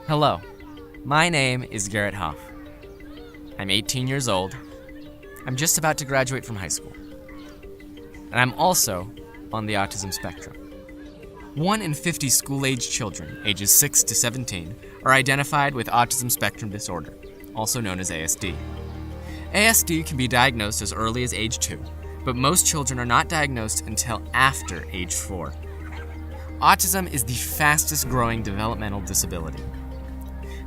Hello, my name is Garrett Hoff. I'm 18 years old. I'm just about to graduate from high school. And I'm also on the autism spectrum. 1 in 50 school-age children, ages 6 to 17, are identified with autism spectrum disorder, also known as ASD. ASD can be diagnosed as early as age 2, but most children are not diagnosed until after age 4. Autism is the fastest growing developmental disability.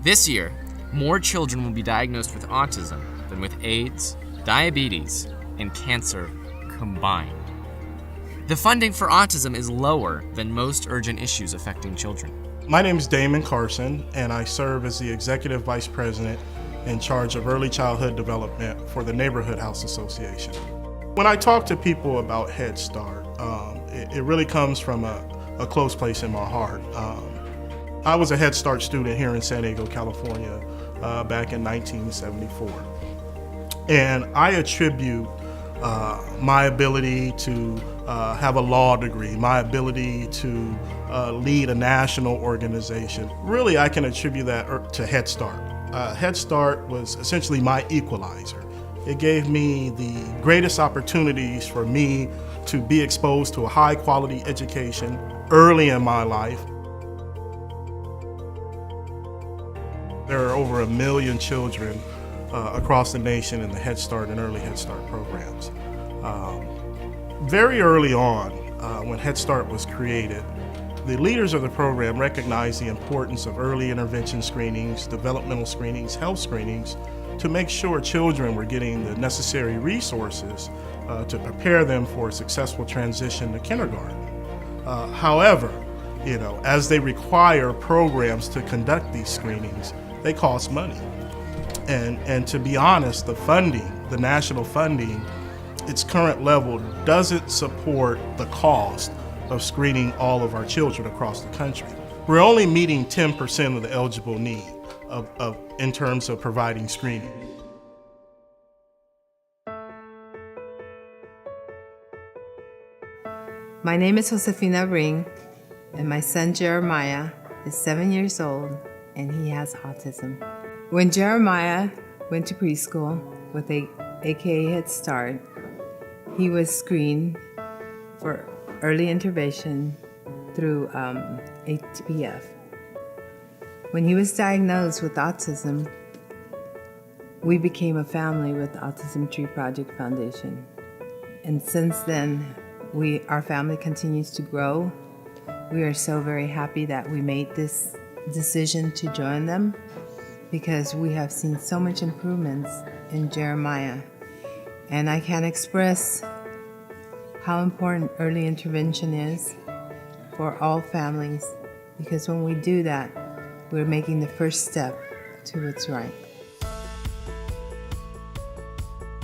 This year, more children will be diagnosed with autism than with AIDS, diabetes, and cancer combined. The funding for autism is lower than most urgent issues affecting children. My name is Damon Carson, and I serve as the Executive Vice President in charge of early childhood development for the Neighborhood House Association. When I talk to people about Head Start, it really comes from a close place in my heart. I was a Head Start student here in San Diego, California, back in 1974. And I attribute my ability to have a law degree, my ability to lead a national organization. Really, I can attribute that to Head Start. Head Start was essentially my equalizer. It gave me the greatest opportunities for me to be exposed to a high quality education early in my life. There are over 1 million children across the nation in the Head Start and Early Head Start programs. Very early on, when Head Start was created, the leaders of the program recognized the importance of early intervention screenings, developmental screenings, health screenings, to make sure children were getting the necessary resources to prepare them for a successful transition to kindergarten. However, as they require programs to conduct these screenings, they cost money. And to be honest, the funding, the national funding, its current level doesn't support the cost of screening all of our children across the country. We're only meeting 10% of the eligible need in terms of providing screening. My name is Josefina Ring, and my son Jeremiah is 7 years old, and he has autism. When Jeremiah went to preschool with AKA Head Start, he was screened for early intervention through ATPF. When he was diagnosed with autism, we became a family with Autism Tree Project Foundation. And since then, our family continues to grow. We are so very happy that we made this decision to join them, because we have seen so much improvements in Jeremiah. And I can't express how important early intervention is for all families, because when we do that, we're making the first step to what's right.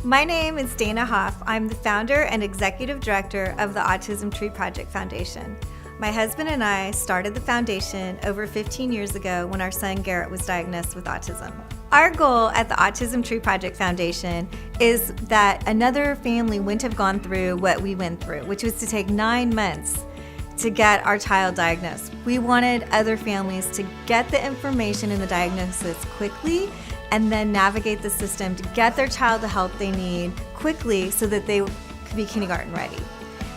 My name is Dana Hoff. I'm the founder and executive director of the Autism Tree Project Foundation. My husband and I started the foundation over 15 years ago when our son Garrett was diagnosed with autism. Our goal at the Autism Tree Project Foundation is that another family wouldn't have gone through what we went through, which was to take 9 months to get our child diagnosed. We wanted other families to get the information and the diagnosis quickly, and then navigate the system to get their child the help they need quickly so that they could be kindergarten ready.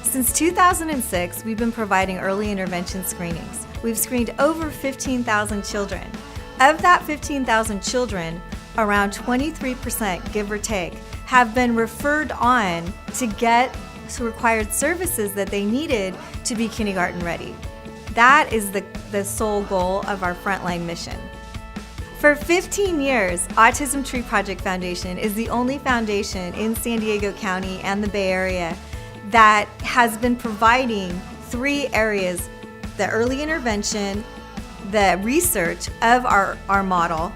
Since 2006, we've been providing early intervention screenings. We've screened over 15,000 children. Of that 15,000 children, around 23%, give or take, have been referred on to get required services that they needed to be kindergarten ready. That is the sole goal of our frontline mission. For 15 years, Autism Tree Project Foundation is the only foundation in San Diego County and the Bay Area that has been providing 3 areas: the early intervention, the research of our model,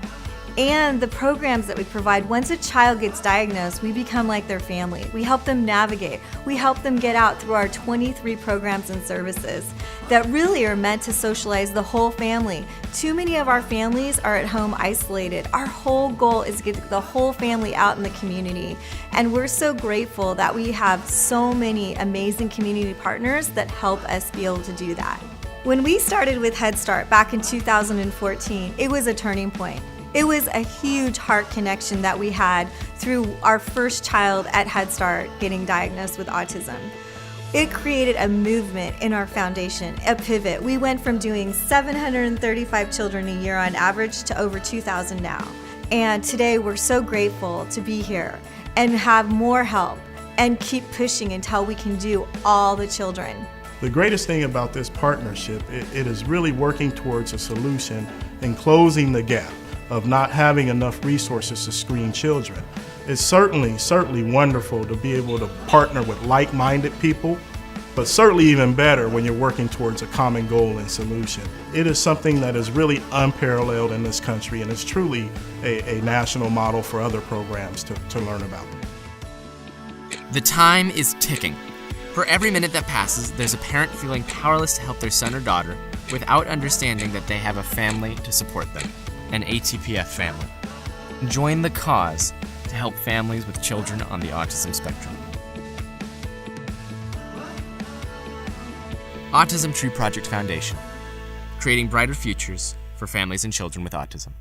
and the programs that we provide. Once a child gets diagnosed, we become like their family. We help them navigate. We help them get out through our 23 programs and services that really are meant to socialize the whole family. Too many of our families are at home isolated. Our whole goal is to get the whole family out in the community. And we're so grateful that we have so many amazing community partners that help us be able to do that. When we started with Head Start back in 2014, it was a turning point. It was a huge heart connection that we had through our first child at Head Start getting diagnosed with autism. It created a movement in our foundation, a pivot. We went from doing 735 children a year on average to over 2,000 now. And today we're so grateful to be here and have more help and keep pushing until we can do all the children. The greatest thing about this partnership, it is really working towards a solution and closing the gap of not having enough resources to screen children. It's certainly wonderful to be able to partner with like-minded people, but certainly even better when you're working towards a common goal and solution. It is something that is really unparalleled in this country, and it's truly a national model for other programs to learn about. The time is ticking. For every minute that passes, there's a parent feeling powerless to help their son or daughter without understanding that they have a family to support them, an ATPF family. Join the cause to help families with children on the autism spectrum. Autism Tree Project Foundation, creating brighter futures for families and children with autism.